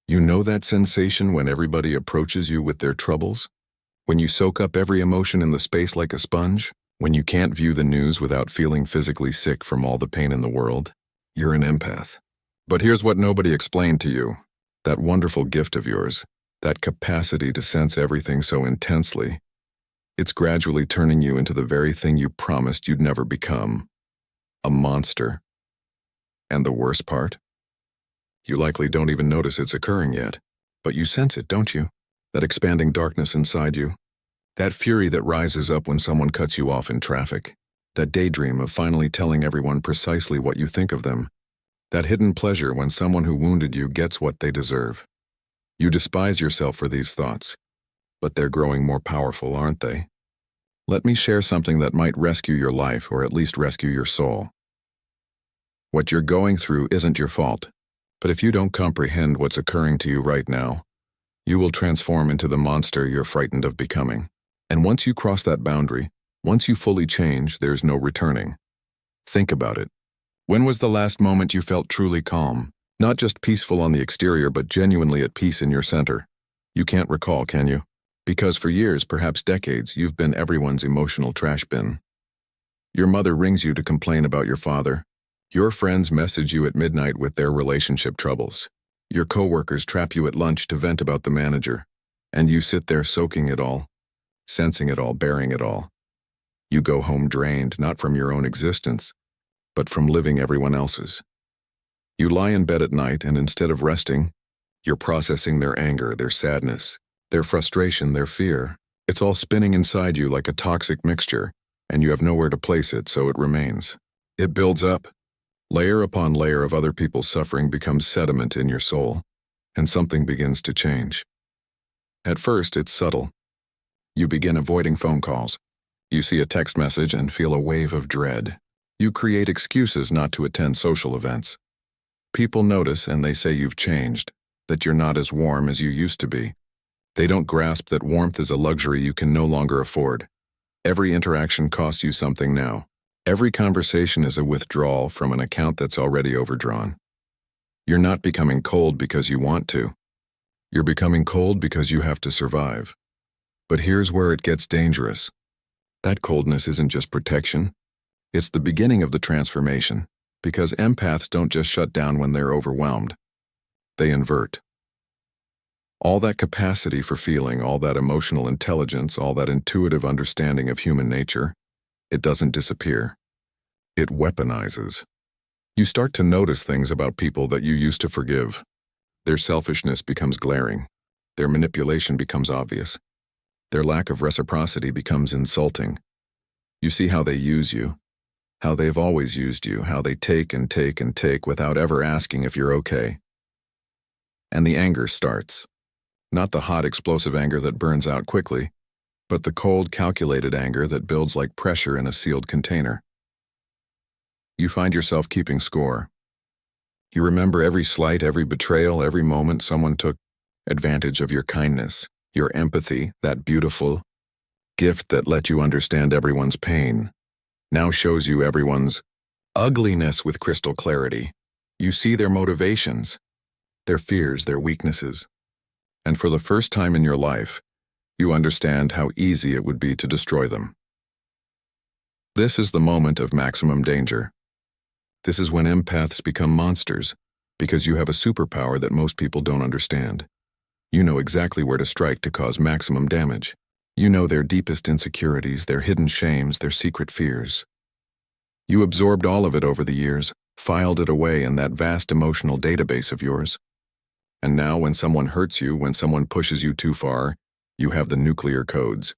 You know that sensation when everybody approaches you with their troubles? When you soak up every emotion in the space like a sponge? When you can't view the news without feeling physically sick from all the pain in the world? You're an empath. But here's what nobody explained to you. That wonderful gift of yours, that capacity to sense everything so intensely, it's gradually turning you into the very thing you promised you'd never become. A monster. And the worst part? You likely don't even notice it's occurring yet, but you sense it, don't you? That expanding darkness inside you. That fury that rises up when someone cuts you off in traffic. That daydream of finally telling everyone precisely what you think of them. That hidden pleasure when someone who wounded you gets what they deserve. You despise yourself for these thoughts, but they're growing more powerful, aren't they? Let me share something that might rescue your life, or at least rescue your soul. What you're going through isn't your fault. But if you don't comprehend what's occurring to you right now, you will transform into the monster you're frightened of becoming. And once you cross that boundary, once you fully change, there's no returning. Think about it. When was the last moment you felt truly calm? Not just peaceful on the exterior, but genuinely at peace in your center. You can't recall, can you? Because for years, perhaps decades, you've been everyone's emotional trash bin. Your mother rings you to complain about your father. Your friends message you at midnight with their relationship troubles. Your coworkers trap you at lunch to vent about the manager. And you sit there soaking it all, sensing it all, bearing it all. You go home drained, not from your own existence, but from living everyone else's. You lie in bed at night, and instead of resting, you're processing their anger, their sadness, their frustration, their fear. It's all spinning inside you like a toxic mixture, and you have nowhere to place it, so it remains. It builds up. Layer upon layer of other people's suffering becomes sediment in your soul, and something begins to change. At first, it's subtle. You begin avoiding phone calls. You see a text message and feel a wave of dread. You create excuses not to attend social events. People notice and they say you've changed, that you're not as warm as you used to be. They don't grasp that warmth is a luxury you can no longer afford. Every interaction costs you something now. Every conversation is a withdrawal from an account that's already overdrawn. You're not becoming cold because you want to. You're becoming cold because you have to survive. But here's where it gets dangerous. That coldness isn't just protection. It's the beginning of the transformation, because empaths don't just shut down when they're overwhelmed. They invert. All that capacity for feeling, all that emotional intelligence, all that intuitive understanding of human nature, it doesn't disappear. It weaponizes. You start to notice things about people that you used to forgive. Their selfishness becomes glaring. Their manipulation becomes obvious. Their lack of reciprocity becomes insulting. You see how they use you, how they've always used you, how they take and take and take without ever asking if you're okay. And the anger starts. Not the hot, explosive anger that burns out quickly, but the cold, calculated anger that builds like pressure in a sealed container. You find yourself keeping score. You remember every slight, every betrayal, every moment someone took advantage of your kindness, your empathy, that beautiful gift that let you understand everyone's pain, now shows you everyone's ugliness with crystal clarity. You see their motivations, their fears, their weaknesses. And for the first time in your life, you understand how easy it would be to destroy them. This is the moment of maximum danger. This is when empaths become monsters, because you have a superpower that most people don't understand. You know exactly where to strike to cause maximum damage. You know their deepest insecurities, their hidden shames, their secret fears. You absorbed all of it over the years, filed it away in that vast emotional database of yours. And now when someone hurts you, when someone pushes you too far, you have the nuclear codes.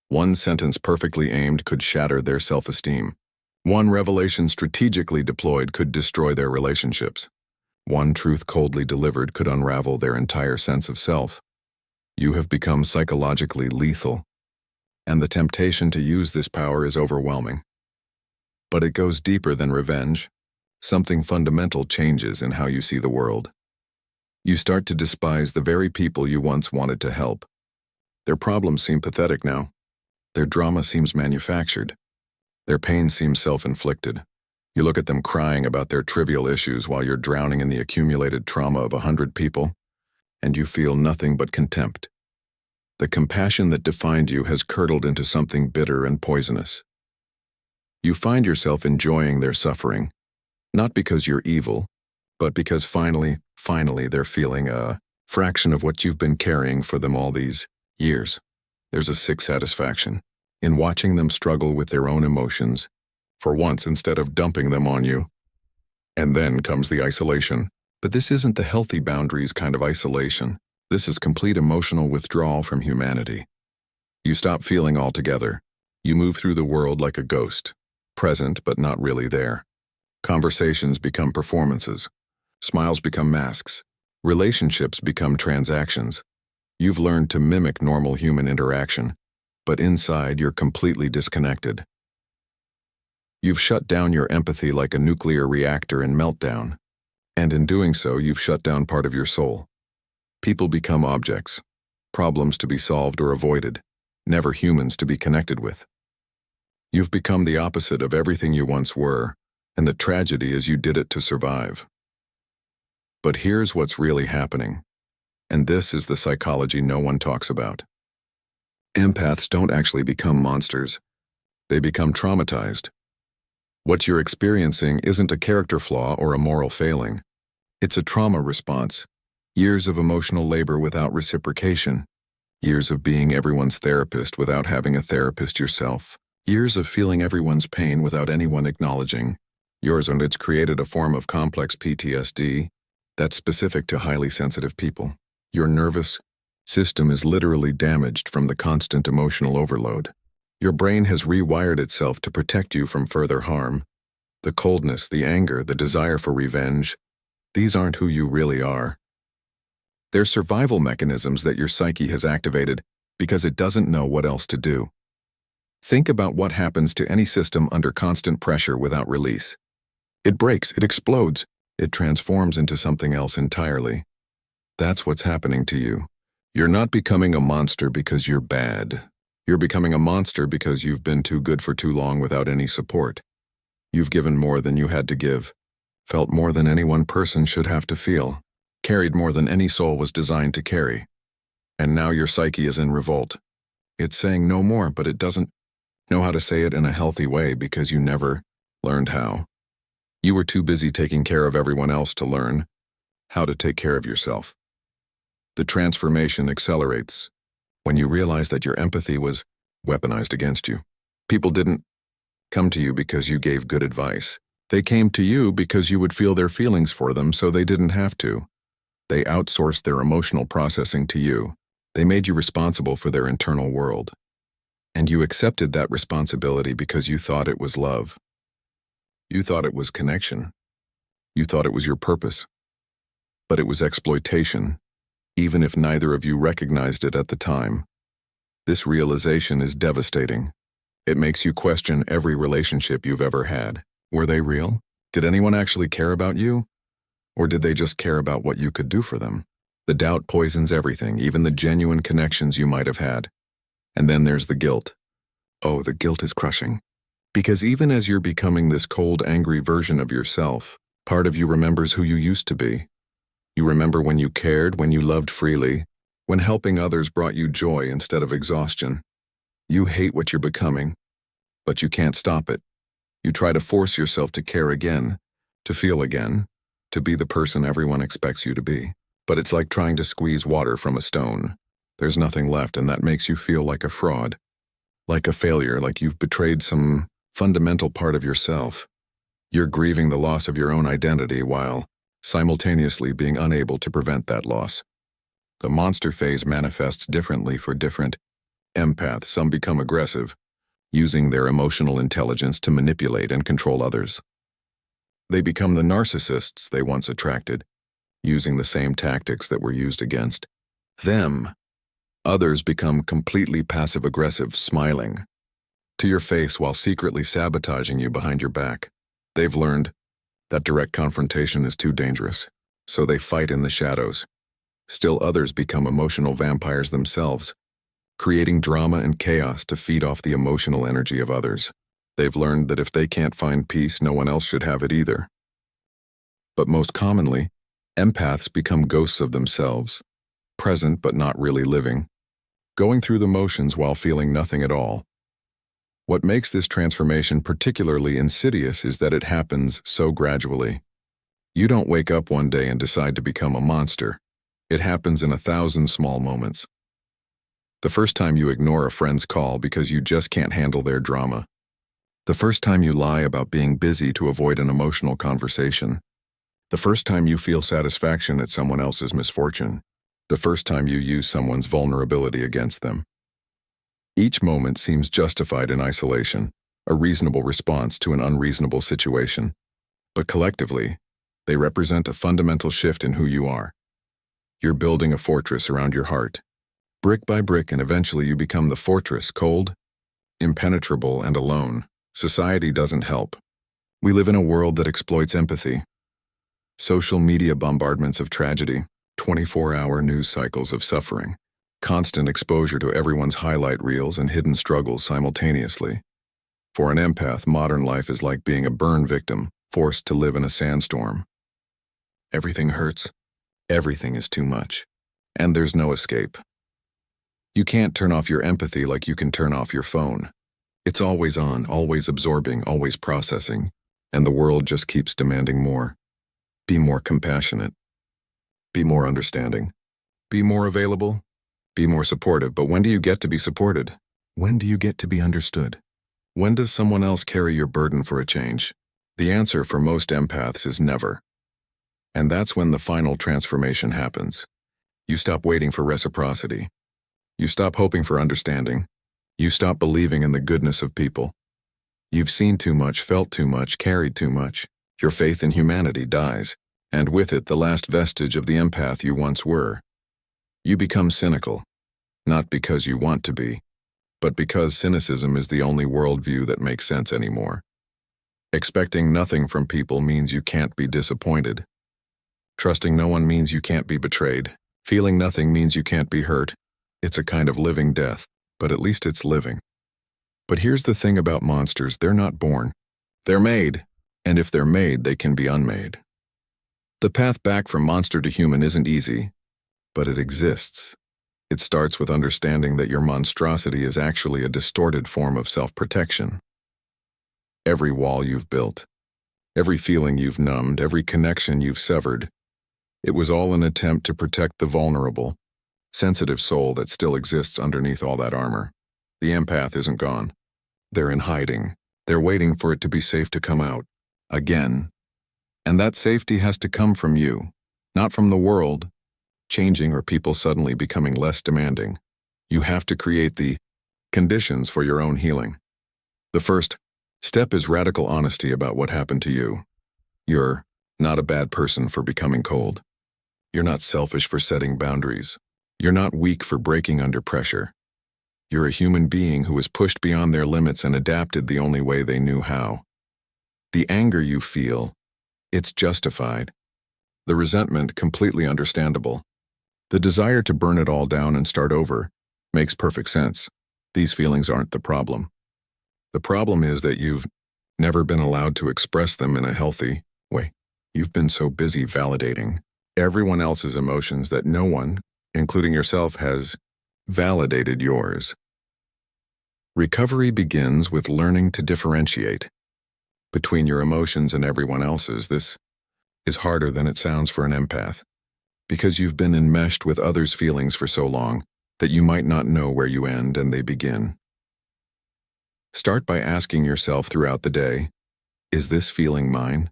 One sentence perfectly aimed could shatter their self-esteem. One revelation strategically deployed could destroy their relationships. One truth coldly delivered could unravel their entire sense of self. You have become psychologically lethal, and the temptation to use this power is overwhelming. But it goes deeper than revenge. Something fundamental changes in how you see the world. You start to despise the very people you once wanted to help. Their problems seem pathetic now. Their drama seems manufactured. Their pain seems self-inflicted. You look at them crying about their trivial issues while you're drowning in the accumulated trauma of 100 people. and you feel nothing but contempt. The compassion that defined you has curdled into something bitter and poisonous. You find yourself enjoying their suffering, not because you're evil, but because finally they're feeling a fraction of what you've been carrying for them all these years. There's a sick satisfaction in watching them struggle with their own emotions, for once instead of dumping them on you. And then comes the isolation. But this isn't the healthy boundaries kind of isolation. This is complete emotional withdrawal from humanity. You stop feeling altogether. You move through the world like a ghost, present but not really there. Conversations become performances. Smiles become masks. Relationships become transactions. You've learned to mimic normal human interaction, but inside you're completely disconnected. You've shut down your empathy like a nuclear reactor in meltdown, and in doing so, you've shut down part of your soul. People become objects, problems to be solved or avoided, never humans to be connected with. You've become the opposite of everything you once were, and the tragedy is you did it to survive. But here's what's really happening, and this is the psychology no one talks about. Empaths don't actually become monsters. They become traumatized. What you're experiencing isn't a character flaw or a moral failing. It's a trauma response. Years of emotional labor without reciprocation. Years of being everyone's therapist without having a therapist yourself. Years of feeling everyone's pain without anyone acknowledging yours, and it's created a form of complex PTSD that's specific to highly sensitive people. Your nervous system is literally damaged from the constant emotional overload. Your brain has rewired itself to protect you from further harm. The coldness, the anger, the desire for revenge, these aren't who you really are. They're survival mechanisms that your psyche has activated because it doesn't know what else to do. Think about what happens to any system under constant pressure without release. It breaks, it explodes, it transforms into something else entirely. That's what's happening to you. You're not becoming a monster because you're bad. You're becoming a monster because you've been too good for too long without any support. You've given more than you had to give, felt more than any one person should have to feel, carried more than any soul was designed to carry. And now your psyche is in revolt. It's saying no more, but it doesn't know how to say it in a healthy way because you never learned how. You were too busy taking care of everyone else to learn how to take care of yourself. The transformation accelerates when you realize that your empathy was weaponized against you. People didn't come to you because you gave good advice. They came to you because you would feel their feelings for them so they didn't have to. They outsourced their emotional processing to you. They made you responsible for their internal world. And you accepted that responsibility because you thought it was love. You thought it was connection. You thought it was your purpose. But it was exploitation, even if neither of you recognized it at the time. This realization is devastating. It makes you question every relationship you've ever had. Were they real? Did anyone actually care about you? Or did they just care about what you could do for them? The doubt poisons everything, even the genuine connections you might have had. And then there's the guilt. Oh, the guilt is crushing. Because even as you're becoming this cold, angry version of yourself, part of you remembers who you used to be. You remember when you cared, when you loved freely, when helping others brought you joy instead of exhaustion. You hate what you're becoming, but you can't stop it. You try to force yourself to care again, to feel again, to be the person everyone expects you to be. But it's like trying to squeeze water from a stone. There's nothing left, and that makes you feel like a fraud, like a failure, like you've betrayed some fundamental part of yourself. You're grieving the loss of your own identity while simultaneously being unable to prevent that loss. The monster phase manifests differently for different empaths. Some become aggressive, using their emotional intelligence to manipulate and control others. They become the narcissists they once attracted, using the same tactics that were used against them. Others become completely passive-aggressive, smiling to your face while secretly sabotaging you behind your back. They've learned that direct confrontation is too dangerous, so they fight in the shadows. Still others become emotional vampires themselves, creating drama and chaos to feed off the emotional energy of others. They've learned that if they can't find peace, no one else should have it either. But most commonly, empaths become ghosts of themselves. present but not really living, going through the motions while feeling nothing at all. What makes this transformation particularly insidious is that it happens so gradually. You don't wake up one day and decide to become a monster. It happens in 1,000 small moments. The first time you ignore a friend's call because you just can't handle their drama. The first time you lie about being busy to avoid an emotional conversation. The first time you feel satisfaction at someone else's misfortune. The first time you use someone's vulnerability against them. Each moment seems justified in isolation, a reasonable response to an unreasonable situation. But collectively, they represent a fundamental shift in who you are. You're building a fortress around your heart. Brick by brick, and eventually you become the fortress, cold, impenetrable, and alone. Society doesn't help. We live in a world that exploits empathy. Social media bombardments of tragedy, 24-hour news cycles of suffering, constant exposure to everyone's highlight reels and hidden struggles simultaneously. For an empath, modern life is like being a burn victim, forced to live in a sandstorm. Everything hurts. Everything is too much. And there's no escape. You can't turn off your empathy like you can turn off your phone. It's always on, always absorbing, always processing, and the world just keeps demanding more. Be more compassionate. Be more understanding. Be more available. Be more supportive. But when do you get to be supported? When do you get to be understood? When does someone else carry your burden for a change? The answer for most empaths is never. And that's when the final transformation happens. You stop waiting for reciprocity. You stop hoping for understanding. You stop believing in the goodness of people. You've seen too much, felt too much, carried too much. Your faith in humanity dies, and with it the last vestige of the empath you once were. You become cynical, not because you want to be, but because cynicism is the only worldview that makes sense anymore. Expecting nothing from people means you can't be disappointed. Trusting no one means you can't be betrayed. Feeling nothing means you can't be hurt. It's a kind of living death, but at least it's living. But here's the thing about monsters: they're not born. They're made, and if they're made, they can be unmade. The path back from monster to human isn't easy, but it exists. It starts with understanding that your monstrosity is actually a distorted form of self-protection. Every wall you've built, every feeling you've numbed, every connection you've severed, it was all an attempt to protect the vulnerable, sensitive soul that still exists underneath all that armor. The empath isn't gone. They're in hiding. They're waiting for it to be safe to come out. Again. And that safety has to come from you, not from the world, changing or people suddenly becoming less demanding. You have to create the conditions for your own healing. The first step is radical honesty about what happened to you. You're not a bad person for becoming cold. You're not selfish for setting boundaries. You're not weak for breaking under pressure. You're a human being who was pushed beyond their limits and adapted the only way they knew how. The anger you feel, it's justified. The resentment, completely understandable. The desire to burn it all down and start over makes perfect sense. These feelings aren't the problem. The problem is that you've never been allowed to express them in a healthy way. You've been so busy validating everyone else's emotions that no one, including yourself, has validated yours. Recovery begins with learning to differentiate between your emotions and everyone else's. This is harder than it sounds for an empath, because you've been enmeshed with others' feelings for so long that you might not know where you end and they begin. Start by asking yourself throughout the day, is this feeling mine?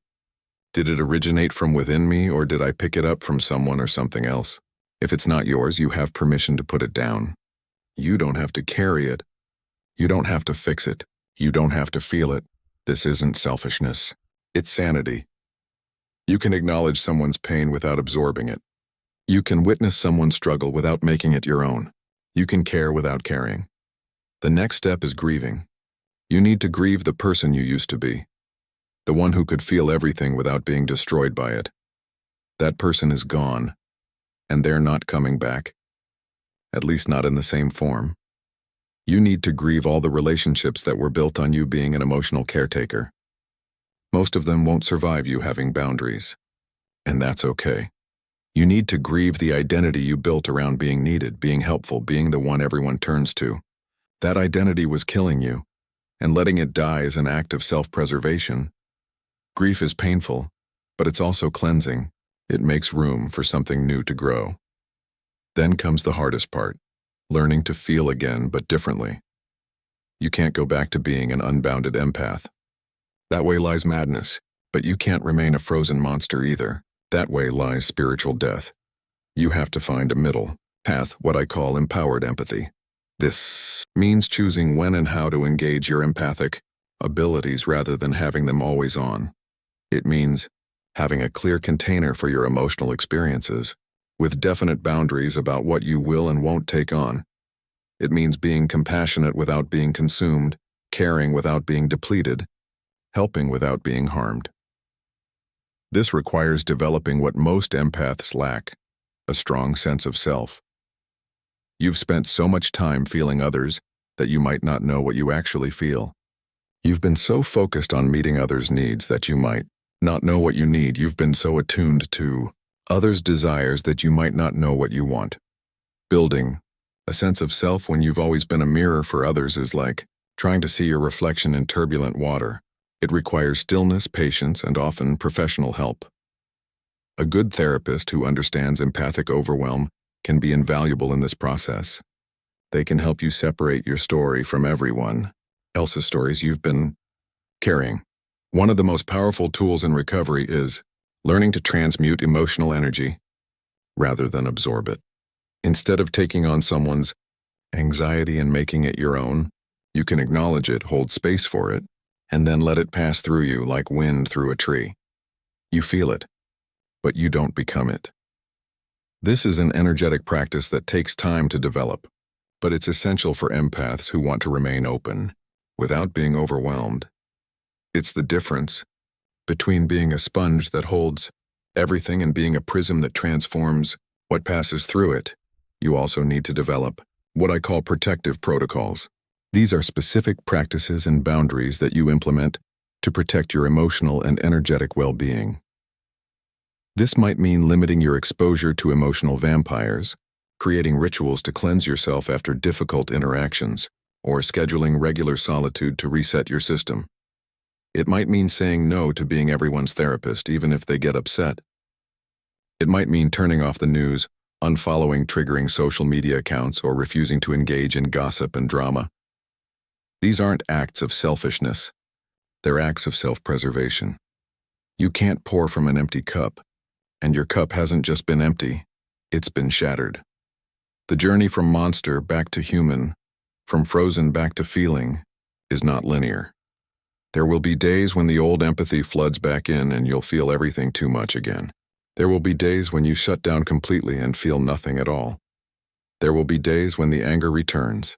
Did it originate from within me, or did I pick it up from someone or something else? If it's not yours, you have permission to put it down. You don't have to carry it. You don't have to fix it. You don't have to feel it. This isn't selfishness. It's sanity. You can acknowledge someone's pain without absorbing it. You can witness someone's struggle without making it your own. You can care without caring. The next step is grieving. You need to grieve the person you used to be, the one who could feel everything without being destroyed by it. That person is gone, and they're not coming back, at least not in the same form. You need to grieve all the relationships that were built on you being an emotional caretaker. Most of them won't survive you having boundaries, and that's okay. You need to grieve the identity you built around being needed, being helpful, being the one everyone turns to. That identity was killing you, and letting it die is an act of self-preservation. Grief is painful, but it's also cleansing. It makes room for something new to grow. Then comes the hardest part, learning to feel again, but differently. You can't go back to being an unbounded empath. That way lies madness, but you can't remain a frozen monster either. That way lies spiritual death. You have to find a middle path, what I call empowered empathy. This means choosing when and how to engage your empathic abilities rather than having them always on. It means having a clear container for your emotional experiences, with definite boundaries about what you will and won't take on. It means being compassionate without being consumed, caring without being depleted, helping without being harmed. This requires developing what most empaths lack, a strong sense of self. You've spent so much time feeling others that you might not know what you actually feel. You've been so focused on meeting others' needs that you might not know what you need. You've been so attuned to others' desires that you might not know what you want. Building a sense of self when you've always been a mirror for others is like trying to see your reflection in turbulent water. It requires stillness, patience, and often professional help. A good therapist who understands empathic overwhelm can be invaluable in this process. They can help you separate your story from everyone else's stories you've been carrying. One of the most powerful tools in recovery is learning to transmute emotional energy rather than absorb it. Instead of taking on someone's anxiety and making it your own, you can acknowledge it, hold space for it, and then let it pass through you like wind through a tree. You feel it, but you don't become it. This is an energetic practice that takes time to develop, but it's essential for empaths who want to remain open without being overwhelmed. It's the difference between being a sponge that holds everything and being a prism that transforms what passes through it. You also need to develop what I call protective protocols. These are specific practices and boundaries that you implement to protect your emotional and energetic well-being. This might mean limiting your exposure to emotional vampires, creating rituals to cleanse yourself after difficult interactions, or scheduling regular solitude to reset your system. It might mean saying no to being everyone's therapist even if they get upset. It might mean turning off the news, unfollowing triggering social media accounts, or refusing to engage in gossip and drama. These aren't acts of selfishness. They're acts of self-preservation. You can't pour from an empty cup, and your cup hasn't just been empty, it's been shattered. The journey from monster back to human, from frozen back to feeling, is not linear. There will be days when the old empathy floods back in and you'll feel everything too much again. There will be days when you shut down completely and feel nothing at all. There will be days when the anger returns,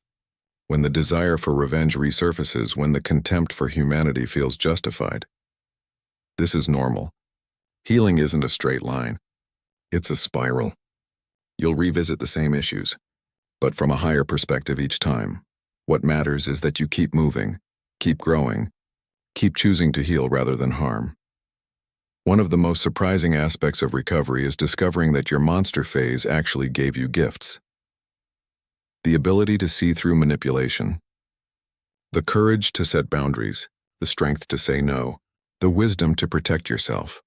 when the desire for revenge resurfaces, when the contempt for humanity feels justified. This is normal. Healing isn't a straight line. It's a spiral. You'll revisit the same issues, but from a higher perspective each time. What matters is that you keep moving, keep growing, keep choosing to heal rather than harm. One of the most surprising aspects of recovery is discovering that your monster phase actually gave you gifts. The ability to see through manipulation, the courage to set boundaries, the strength to say no, the wisdom to protect yourself.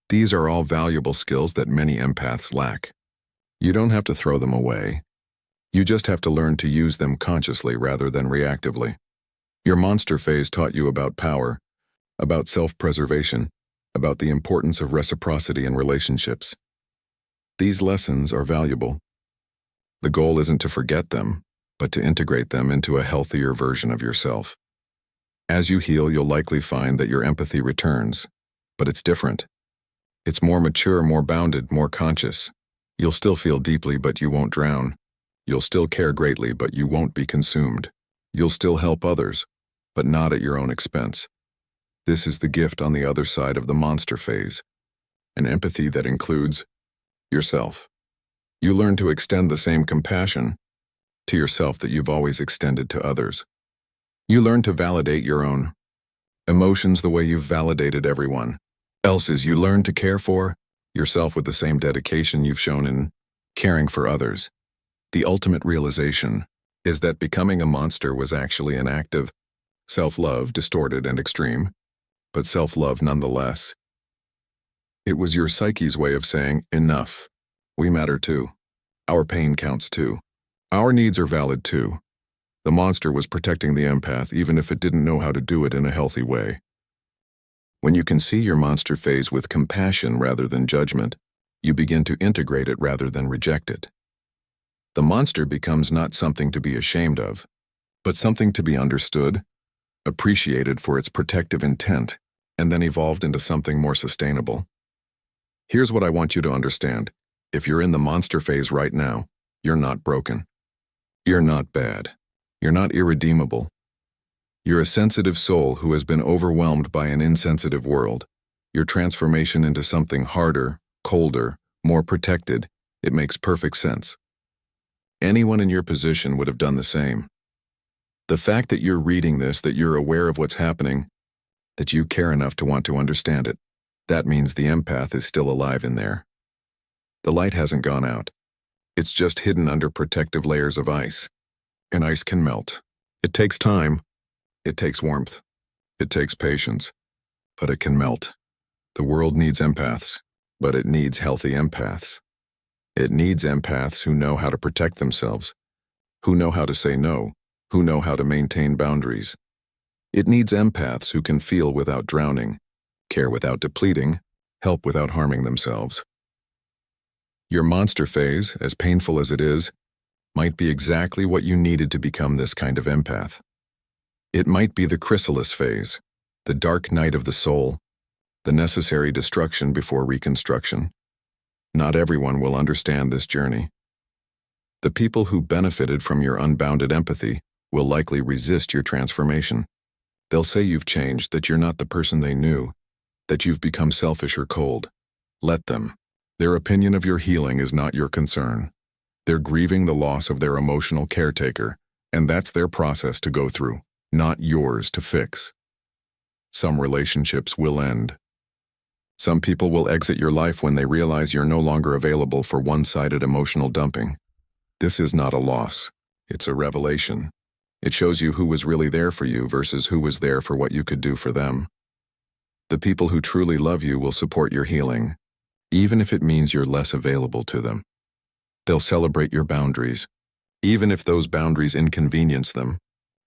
These are all valuable skills that many empaths lack. You don't have to throw them away. You just have to learn to use them consciously rather than reactively. Your monster phase taught you about power, about self-preservation, about the importance of reciprocity in relationships. These lessons are valuable. The goal isn't to forget them, but to integrate them into a healthier version of yourself. As you heal, you'll likely find that your empathy returns, but it's different. It's more mature, more bounded, more conscious. You'll still feel deeply, but you won't drown. You'll still care greatly, but you won't be consumed. You'll still help others, but not at your own expense. This is the gift on the other side of the monster phase, an empathy that includes yourself. You learn to extend the same compassion to yourself that you've always extended to others. You learn to validate your own emotions the way you've validated everyone else's. You learn to care for yourself with the same dedication you've shown in caring for others. The ultimate realization is that becoming a monster was actually an act of self-love, distorted and extreme, but self-love nonetheless. It was your psyche's way of saying, enough. We matter too. Our pain counts too. Our needs are valid too. The monster was protecting the empath even if it didn't know how to do it in a healthy way. When you can see your monster phase with compassion rather than judgment, you begin to integrate it rather than reject it. The monster becomes not something to be ashamed of, but something to be understood, appreciated for its protective intent, and then evolved into something more sustainable. Here's what I want you to understand. If you're in the monster phase right now, you're not broken. You're not bad. You're not irredeemable. You're a sensitive soul who has been overwhelmed by an insensitive world. Your transformation into something harder, colder, more protected, it makes perfect sense. Anyone in your position would have done the same. The fact that you're reading this, that you're aware of what's happening, that you care enough to want to understand it, that means the empath is still alive in there. The light hasn't gone out. It's just hidden under protective layers of ice. And ice can melt. It takes time. It takes warmth. It takes patience. But it can melt. The world needs empaths, but it needs healthy empaths. It needs empaths who know how to protect themselves, who know how to say no, who know how to maintain boundaries. It needs empaths who can feel without drowning, care without depleting, help without harming themselves. Your monster phase, as painful as it is, might be exactly what you needed to become this kind of empath. It might be the chrysalis phase, the dark night of the soul, the necessary destruction before reconstruction. Not everyone will understand this journey. The people who benefited from your unbounded empathy will likely resist your transformation. They'll say you've changed, that you're not the person they knew, that you've become selfish or cold. Let them. Their opinion of your healing is not your concern. They're grieving the loss of their emotional caretaker, and that's their process to go through, not yours to fix. Some relationships will end. Some people will exit your life when they realize you're no longer available for one-sided emotional dumping. This is not a loss. It's a revelation. It shows you who was really there for you versus who was there for what you could do for them. The people who truly love you will support your healing, even if it means you're less available to them. They'll celebrate your boundaries, even if those boundaries inconvenience them.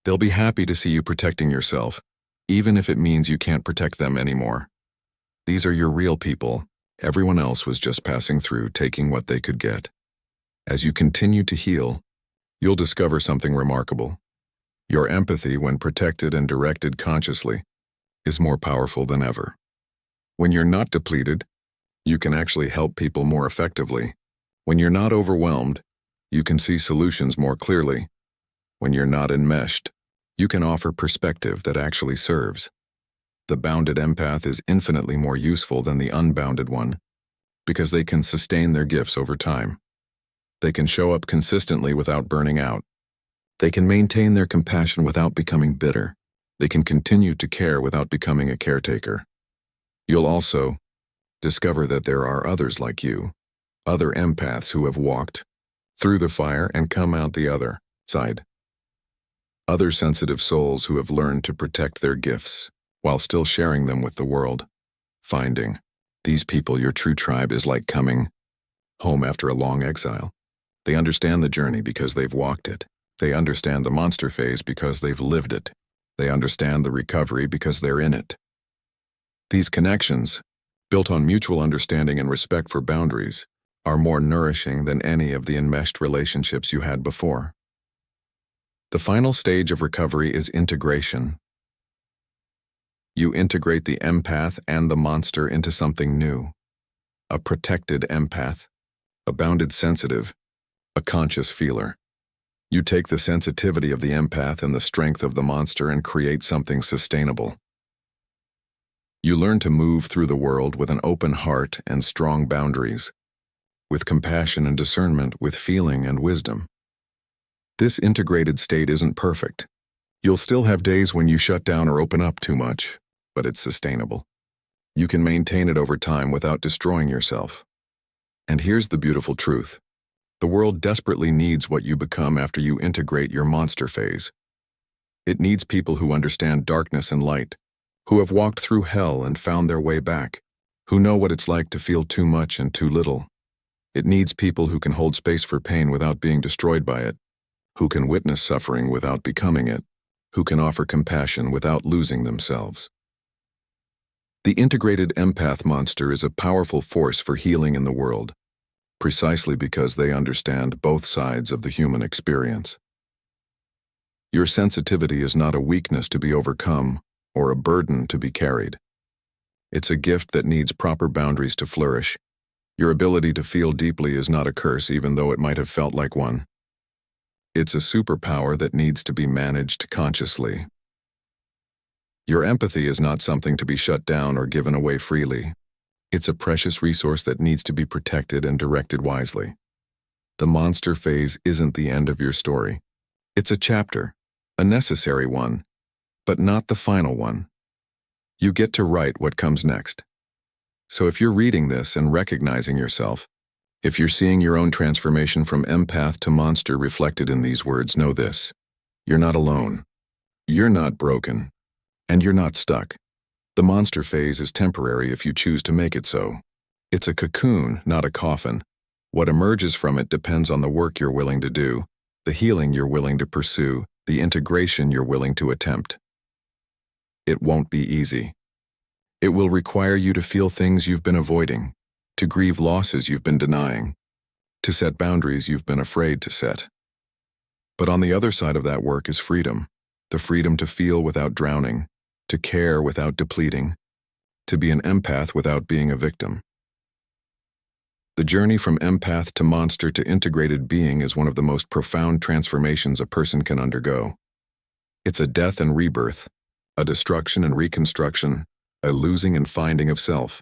They'll be happy to see you protecting yourself, even if it means you can't protect them anymore. These are your real people. Everyone else was just passing through, taking what they could get. As you continue to heal, you'll discover something remarkable. Your empathy, when protected and directed consciously, is more powerful than ever. When you're not depleted, you can actually help people more effectively. When you're not overwhelmed, you can see solutions more clearly. When you're not enmeshed, you can offer perspective that actually serves. The bounded empath is infinitely more useful than the unbounded one because they can sustain their gifts over time. They can show up consistently without burning out. They can maintain their compassion without becoming bitter. They can continue to care without becoming a caretaker. You'll also discover that there are others like you, other empaths who have walked through the fire and come out the other side. Other sensitive souls who have learned to protect their gifts while still sharing them with the world. Finding these people your true tribe is like coming home after a long exile. They understand the journey because they've walked it. They understand the monster phase because they've lived it. They understand the recovery because they're in it. These connections, built on mutual understanding and respect for boundaries, are more nourishing than any of the enmeshed relationships you had before. The final stage of recovery is integration. You integrate the empath and the monster into something new. A protected empath, a bounded sensitive, a conscious feeler. You take the sensitivity of the empath and the strength of the monster and create something sustainable. You learn to move through the world with an open heart and strong boundaries, with compassion and discernment, with feeling and wisdom. This integrated state isn't perfect. You'll still have days when you shut down or open up too much, but it's sustainable. You can maintain it over time without destroying yourself. And here's the beautiful truth. The world desperately needs what you become after you integrate your monster phase. It needs people who understand darkness and light, who have walked through hell and found their way back, who know what it's like to feel too much and too little. It needs people who can hold space for pain without being destroyed by it, who can witness suffering without becoming it, who can offer compassion without losing themselves. The integrated empath monster is a powerful force for healing in the world, precisely because they understand both sides of the human experience. Your sensitivity is not a weakness to be overcome or a burden to be carried. It's a gift that needs proper boundaries to flourish. Your ability to feel deeply is not a curse, even though it might have felt like one. It's a superpower that needs to be managed consciously. Your empathy is not something to be shut down or given away freely. It's a precious resource that needs to be protected and directed wisely. The monster phase isn't the end of your story. It's a chapter, a necessary one, but not the final one. You get to write what comes next. So if you're reading this and recognizing yourself, if you're seeing your own transformation from empath to monster reflected in these words, know this: you're not alone. You're not broken. And you're not stuck. The monster phase is temporary if you choose to make it so. It's a cocoon, not a coffin. What emerges from it depends on the work you're willing to do, the healing you're willing to pursue, the integration you're willing to attempt. It won't be easy. It will require you to feel things you've been avoiding, to grieve losses you've been denying, to set boundaries you've been afraid to set. But on the other side of that work is freedom, the freedom to feel without drowning, to care without depleting, to be an empath without being a victim. The journey from empath to monster to integrated being is one of the most profound transformations a person can undergo. It's a death and rebirth, a destruction and reconstruction, a losing and finding of self.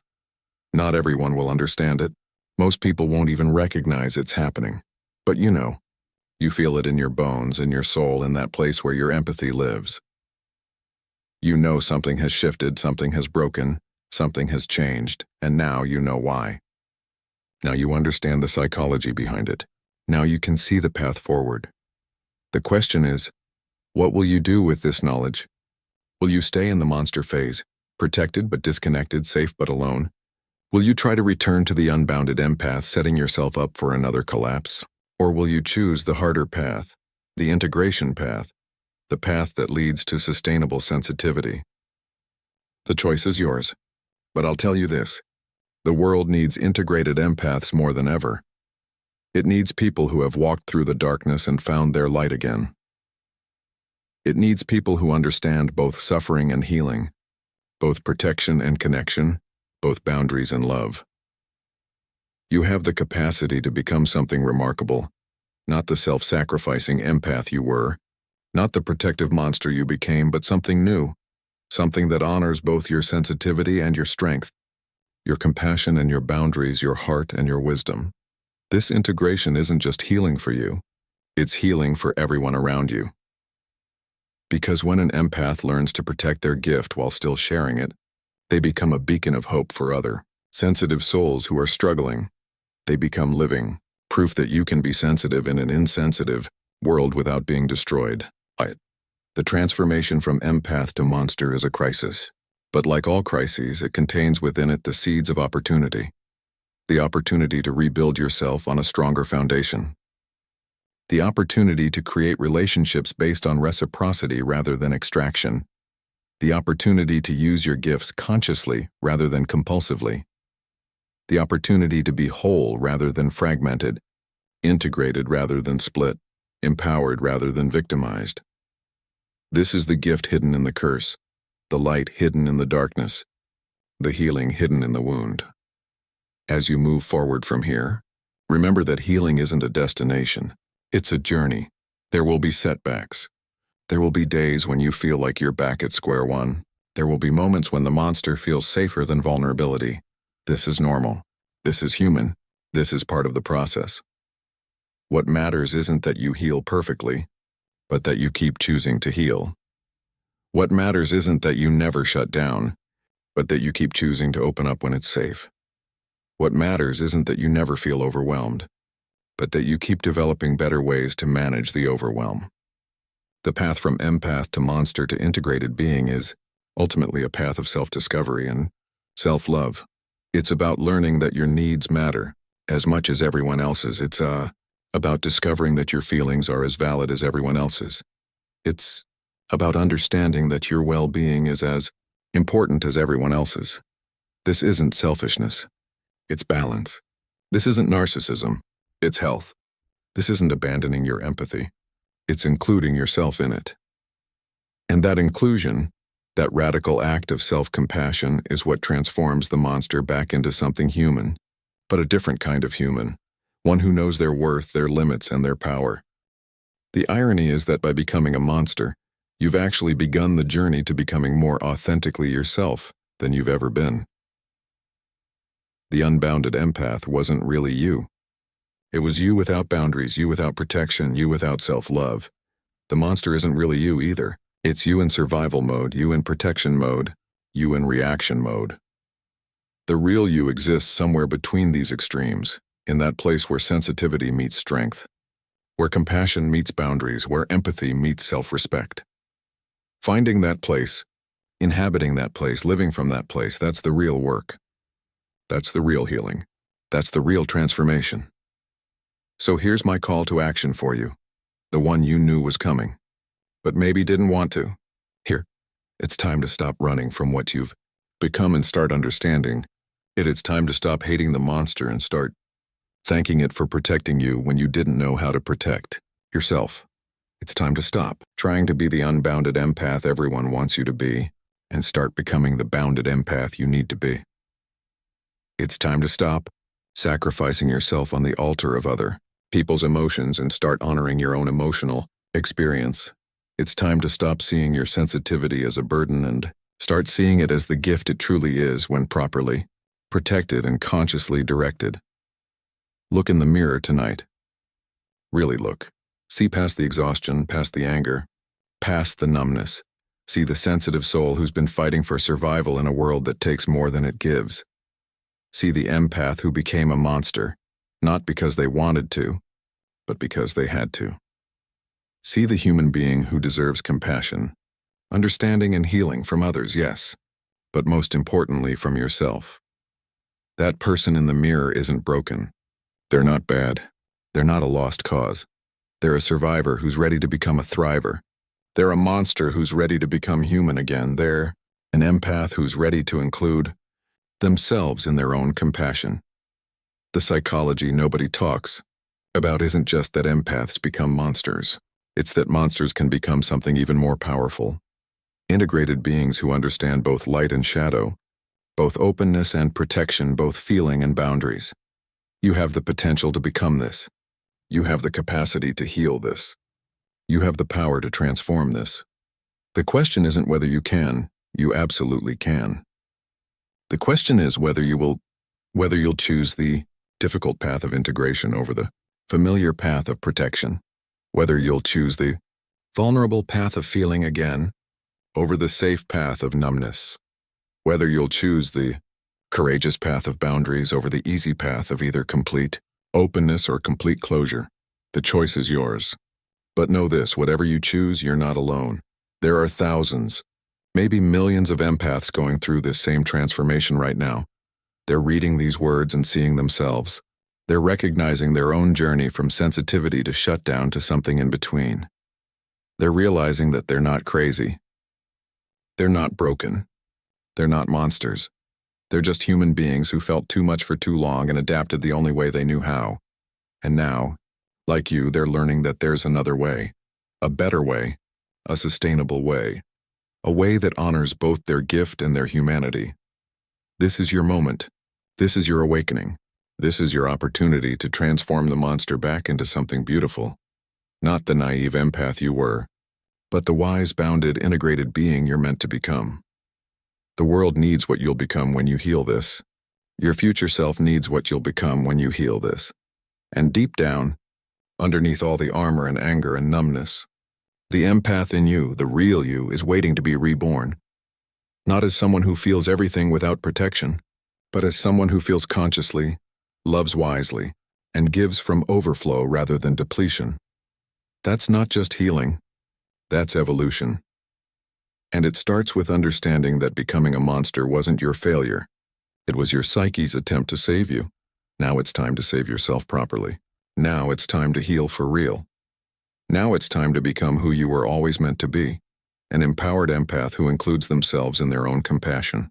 Not everyone will understand it. Most people won't even recognize it's happening. But you feel it in your bones, in your soul, in that place where your empathy lives. You know something has shifted, something has broken, something has changed, and now you know why. Now you understand the psychology behind it. Now you can see the path forward. The question is, what will you do with this knowledge? Will you stay in the monster phase, protected but disconnected, safe but alone? Will you try to return to the unbounded empath, setting yourself up for another collapse? Or will you choose the harder path, the integration path, the path that leads to sustainable sensitivity? The choice is yours. But I'll tell you this: the world needs integrated empaths more than ever. It needs people who have walked through the darkness and found their light again. It needs people who understand both suffering and healing, both protection and connection, both boundaries and love. You have the capacity to become something remarkable, not the self-sacrificing empath you were, not the protective monster you became, but something new, something that honors both your sensitivity and your strength, your compassion and your boundaries, your heart and your wisdom. This integration isn't just healing for you, it's healing for everyone around you. Because when an empath learns to protect their gift while still sharing it, they become a beacon of hope for other sensitive souls who are struggling. They become living proof that you can be sensitive in an insensitive world without being destroyed. The transformation from empath to monster is a crisis, but like all crises, it contains within it the seeds of opportunity. The opportunity to rebuild yourself on a stronger foundation. The opportunity to create relationships based on reciprocity rather than extraction. The opportunity to use your gifts consciously rather than compulsively. The opportunity to be whole rather than fragmented, integrated rather than split, empowered rather than victimized. This is the gift hidden in the curse, the light hidden in the darkness, the healing hidden in the wound. As you move forward from here, remember that healing isn't a destination, it's a journey. There will be setbacks. There will be days when you feel like you're back at square one. There will be moments when the monster feels safer than vulnerability. This is normal. This is human. This is part of the process. What matters isn't that you heal perfectly, but that you keep choosing to heal. What matters isn't that you never shut down. but that you keep choosing to open up when it's safe. What matters isn't that you never feel overwhelmed, but that you keep developing better ways to manage the overwhelm. The path from empath to monster to integrated being is ultimately a path of self-discovery and self-love. It's about learning that your needs matter as much as everyone else's. It's about discovering that your feelings are as valid as everyone else's. It's about understanding that your well-being is as important as everyone else's. This isn't selfishness. It's balance. This isn't narcissism. It's health. This isn't abandoning your empathy. It's including yourself in it. And that inclusion, that radical act of self-compassion, is what transforms the monster back into something human, but a different kind of human, one who knows their worth, their limits, and their power. The irony is that by becoming a monster, you've actually begun the journey to becoming more authentically yourself than you've ever been. The unbounded empath wasn't really you. It was you without boundaries, you without protection, you without self-love. The monster isn't really you either. It's you in survival mode, you in protection mode, you in reaction mode. The real you exists somewhere between these extremes, in that place where sensitivity meets strength, where compassion meets boundaries, where empathy meets self-respect. Finding that place, inhabiting that place, living from that place, that's the real work. That's the real healing. That's the real transformation. So here's my call to action for you, the one you knew was coming, but maybe didn't want to. Here, it's time to stop running from what you've become and start understanding it. It's time to stop hating the monster and start thanking it for protecting you when you didn't know how to protect yourself. It's time to stop trying to be the unbounded empath everyone wants you to be and start becoming the bounded empath you need to be. It's time to stop sacrificing yourself on the altar of other people's emotions and start honoring your own emotional experience. It's time to stop seeing your sensitivity as a burden and start seeing it as the gift it truly is when properly protected and consciously directed. Look in the mirror tonight. Really look. See past the exhaustion, past the anger, past the numbness. See the sensitive soul who's been fighting for survival in a world that takes more than it gives. See the empath who became a monster, not because they wanted to, but because they had to. See the human being who deserves compassion, understanding and healing from others, yes, but most importantly from yourself. That person in the mirror isn't broken. They're not bad. They're not a lost cause. They're a survivor who's ready to become a thriver. They're a monster who's ready to become human again. They're an empath who's ready to include themselves in their own compassion. The psychology nobody talks about isn't just that empaths become monsters. It's that monsters can become something even more powerful. Integrated beings who understand both light and shadow, both openness and protection, both feeling and boundaries. You have the potential to become this. You have the capacity to heal this. You have the power to transform this. The question isn't whether you can. You absolutely can. The question is whether you'll choose the difficult path of integration over the familiar path of protection, whether you'll choose the vulnerable path of feeling again over the safe path of numbness, whether you'll choose the courageous path of boundaries over the easy path of either complete openness or complete closure. The choice is yours. But know this, whatever you choose, you're not alone. There are thousands, maybe millions of empaths going through this same transformation right now. They're reading these words and seeing themselves. They're recognizing their own journey from sensitivity to shutdown to something in between. They're realizing that they're not crazy. They're not broken. They're not monsters. They're just human beings who felt too much for too long and adapted the only way they knew how. And now, like you, they're learning that there's another way, a better way, a sustainable way, a way that honors both their gift and their humanity. This is your moment. This is your awakening. This is your opportunity to transform the monster back into something beautiful. Not the naive empath you were, but the wise, bounded, integrated being you're meant to become. The world needs what you'll become when you heal this. Your future self needs what you'll become when you heal this. And deep down, underneath all the armor and anger and numbness, the empath in you, the real you, is waiting to be reborn. Not as someone who feels everything without protection, but as someone who feels consciously, loves wisely, and gives from overflow rather than depletion. That's not just healing, that's evolution. And it starts with understanding that becoming a monster wasn't your failure. It was your psyche's attempt to save you. Now it's time to save yourself properly. Now it's time to heal for real. Now it's time to become who you were always meant to be, an empowered empath who includes themselves in their own compassion.